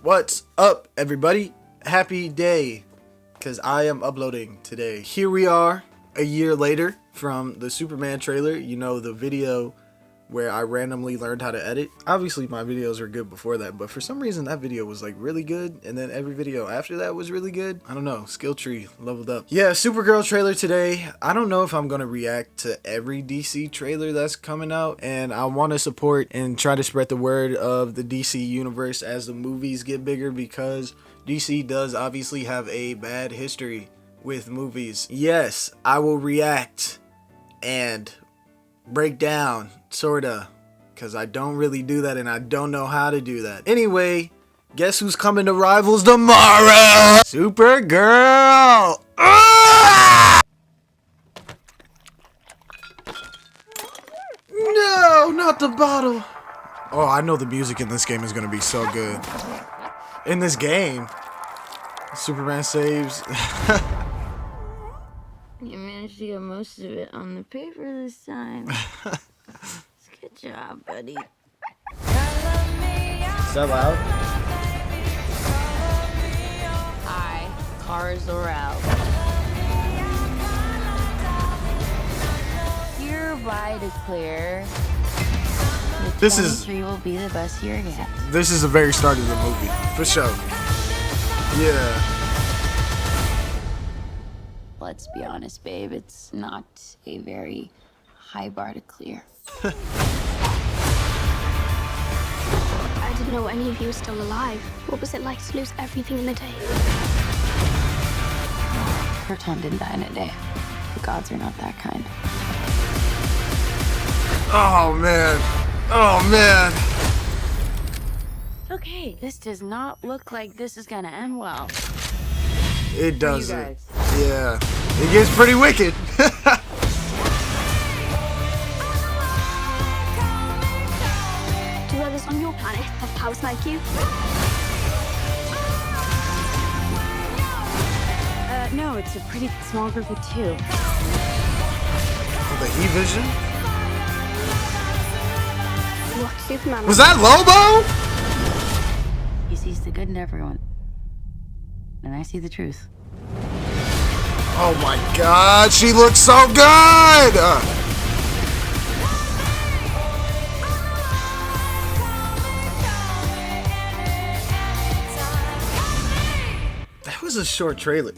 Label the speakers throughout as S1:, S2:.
S1: What's up, everybody? Happy day, because I am uploading today. Here we are, a year later from the Superman trailer. You know, the video where I randomly learned how to edit. Obviously, my videos were good before that, but for some reason, that video was like really good, and then every video after that was really good. I don't know, skill tree leveled up. Yeah, Supergirl trailer today. I don't know if I'm gonna react to every DC trailer that's coming out, and I want to support and try to spread the word of the DC universe as the movies get bigger, because DC does obviously have a bad history with movies. Yes, I will react and break down, sorta, because I don't really do that and I don't know how to do that. Anyway, guess who's coming to Rivals tomorrow? Supergirl! No, not the bottle. Oh, I know the music in this game is gonna be so good. In this game, Superman saves.
S2: You managed to get most of it on the paper this time. Good job, buddy.
S1: Is that loud?
S2: Hi, cars are out. Hereby declare
S1: This is
S2: 23 will be the best year yet.
S1: This is the very start of the movie, for sure. Yeah.
S2: Let's be honest, babe, it's not a very high bar to clear.
S3: I didn't know any of you were still alive. What was it like to lose everything in a day?
S2: Krypton didn't die in a day. The gods are not that kind.
S1: Oh, man. Oh, man.
S2: Okay, this does not look like this is gonna end well.
S1: It does.
S2: You guys.
S1: Yeah. It gets pretty wicked.
S3: Do others on your planet have powers like you?
S2: No, it's a pretty small group of two.
S1: Oh, the E-Vision?
S3: What Superman?
S1: Was that Lobo?
S2: He sees the good in everyone. And I see the truth.
S1: Oh my god, she looks so good! That was a short trailer.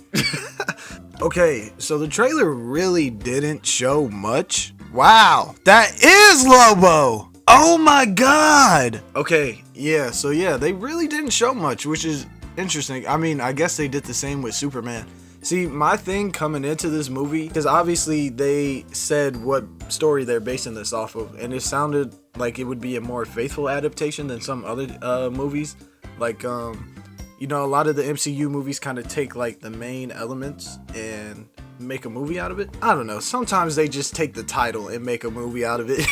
S1: Okay, so the trailer really didn't show much. Wow, that is Lobo! Oh my god! Okay, yeah, so yeah, they really didn't show much, which is interesting. I mean, I guess they did the same with Superman. See, my thing coming into this movie, because obviously they said what story they're basing this off of, and it sounded like it would be a more faithful adaptation than some other movies. Like, you know, a lot of the MCU movies kind of take like the main elements and make a movie out of it. I don't know, sometimes they just take the title and make a movie out of it.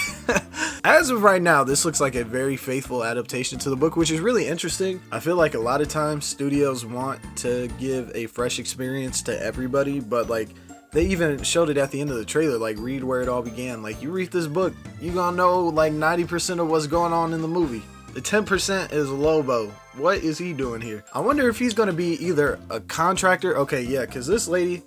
S1: As of right now, this looks like a very faithful adaptation to the book, which is really interesting. I feel like a lot of times studios want to give a fresh experience to everybody, but like they even showed it at the end of the trailer, like read where it all began. Like you read this book, you gonna know like 90% of what's going on in the movie. The 10% is Lobo. What is he doing here? I wonder if he's gonna be either a contractor. Okay, yeah, because this lady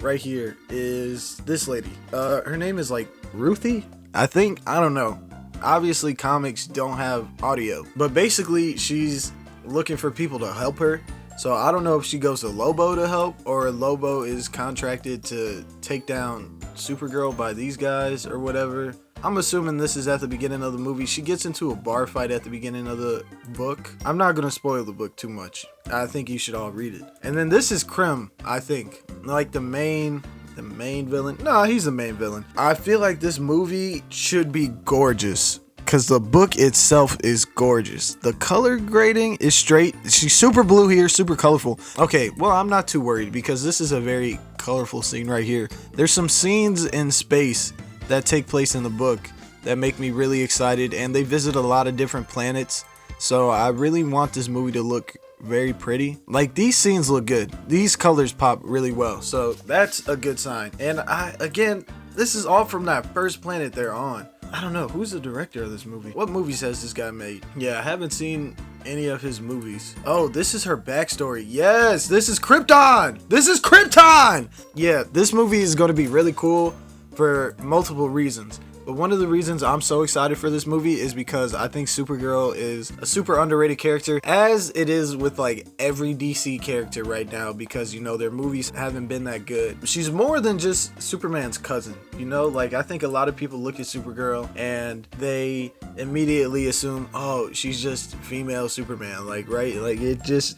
S1: right here is this lady. Her name is like Ruthie, I think. I don't know. Obviously comics don't have audio, but basically she's looking for people to help her. So I don't know if she goes to Lobo to help, or Lobo is contracted to take down Supergirl by these guys or whatever. I'm assuming this is at the beginning of the movie. She gets into a bar fight at the beginning of the book. I'm not gonna spoil the book too much. I think you should all read it. And then this is Krim, I think, like the main villain. No, he's the main villain. I feel like this movie should be gorgeous, because the book itself is gorgeous. The color grading is straight. She's super blue here, super colorful. Okay, well, I'm not too worried, because this is a very colorful scene right here. There's some scenes in space that take place in the book that make me really excited, and they visit a lot of different planets. So I really want this movie to look very pretty. Like, these scenes look good. These colors pop really well, so that's a good sign. And again, this is all from that first planet they're on. I don't know. Who's the director of this movie? What movies has this guy made? Yeah, I haven't seen any of his movies. Oh, this is her backstory. Yes, this is Krypton. This is Krypton. Yeah, this movie is going to be really cool for multiple reasons. But one of the reasons I'm so excited for this movie is because I think Supergirl is a super underrated character, as it is with like every DC character right now, because you know their movies haven't been that good. She's more than just Superman's cousin, you know, like I think a lot of people look at Supergirl and they immediately assume, oh, she's just female Superman, like, right? Like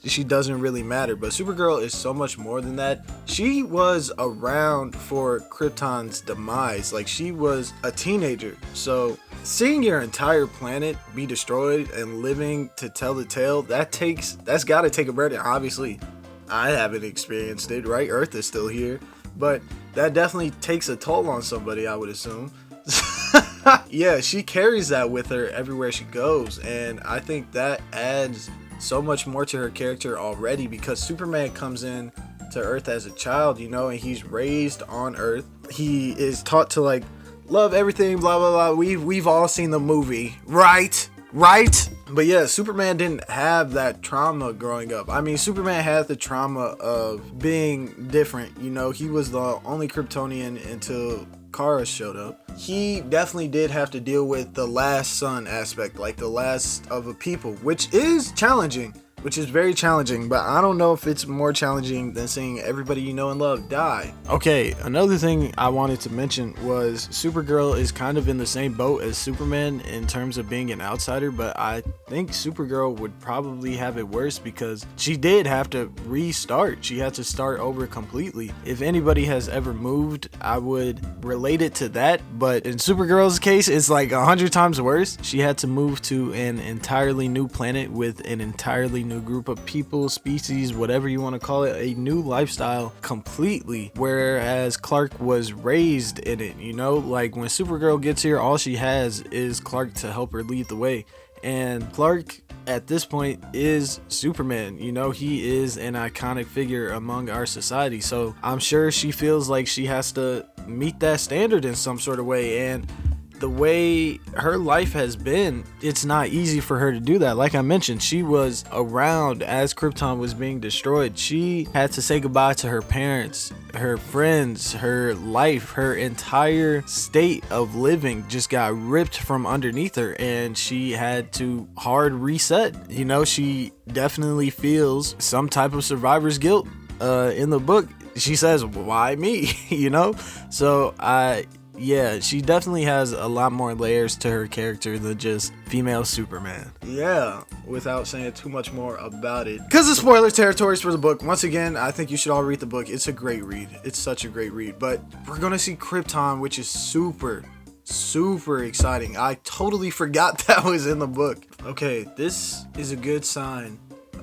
S1: she doesn't really matter. But Supergirl is so much more than that. She was around for Krypton's demise. Like, she was a teenager. So seeing your entire planet be destroyed and living to tell the tale, that's got to take a burden. Obviously I haven't experienced it, right? Earth is still here, but that definitely takes a toll on somebody, I would assume. Yeah, she carries that with her everywhere she goes, and I think that adds so much more to her character already, because Superman comes in to Earth as a child, you know, and he's raised on Earth. He is taught to like love everything, blah blah blah. We've all seen the movie, right? But yeah, Superman didn't have that trauma growing up. I mean, Superman had the trauma of being different, you know. He was the only Kryptonian until Kara showed up. He definitely did have to deal with the last son aspect, like the last of a people, which is challenging, which is very challenging, but I don't know if it's more challenging than seeing everybody you know and love die. Okay, another thing I wanted to mention was Supergirl is kind of in the same boat as Superman in terms of being an outsider, but I think Supergirl would probably have it worse because she did have to restart. She had to start over completely. If anybody has ever moved, I would relate it to that, but in Supergirl's case, it's like 100 times worse. She had to move to an entirely new planet with an entirely new group of people, species, whatever you want to call it, a new lifestyle completely, whereas Clark was raised in it, you know. Like when Supergirl gets here, all she has is Clark to help her lead the way, and Clark at this point is Superman, you know. He is an iconic figure among our society, so I'm sure she feels like she has to meet that standard in some sort of way, and the way her life has been, it's not easy for her to do that. Like I mentioned, she was around as Krypton was being destroyed. She had to say goodbye to her parents, her friends, her life, her entire state of living just got ripped from underneath her, and she had to hard reset. You know, she definitely feels some type of survivor's guilt. In the book, she says, why me? You know? So yeah, she definitely has a lot more layers to her character than just female Superman. Yeah, without saying too much more about it, because the spoiler territories for the book. Once again, I think you should all read the book. It's a great read. It's such a great read. But we're gonna see Krypton, which is super exciting. I totally forgot that was in the book. Okay, this is a good sign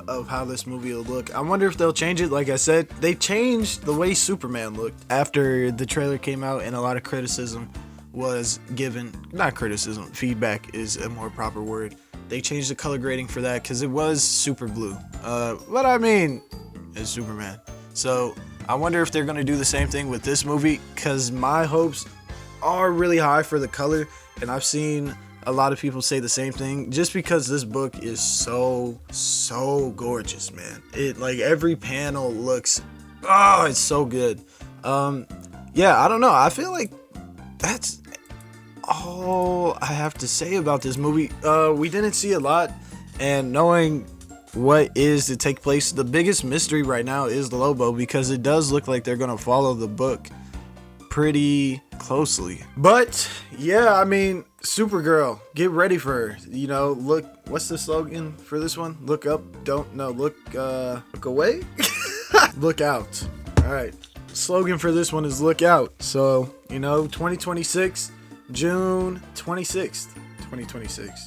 S1: of how this movie will look. I wonder if they'll change it. Like I said, they changed the way Superman looked after the trailer came out, and a lot of criticism was given. Not criticism, feedback is a more proper word. They changed the color grading for that because it was super blue. But I mean, it's Superman. So I wonder if they're going to do the same thing with this movie, because my hopes are really high for the color, and I've seen a lot of people say the same thing, just because this book is so gorgeous, man. It, like, every panel looks, oh, it's so good. Yeah, I don't know. I feel like that's all I have to say about this movie. We didn't see a lot, and knowing what is to take place, the biggest mystery right now is the Lobo, because it does look like they're gonna follow the book pretty closely. But yeah, I mean, Supergirl, get ready for her. You know, look, what's the slogan for this one? Look up, look away. Look out. All right, slogan for this one is look out. So, you know, 2026, June 26th, 2026.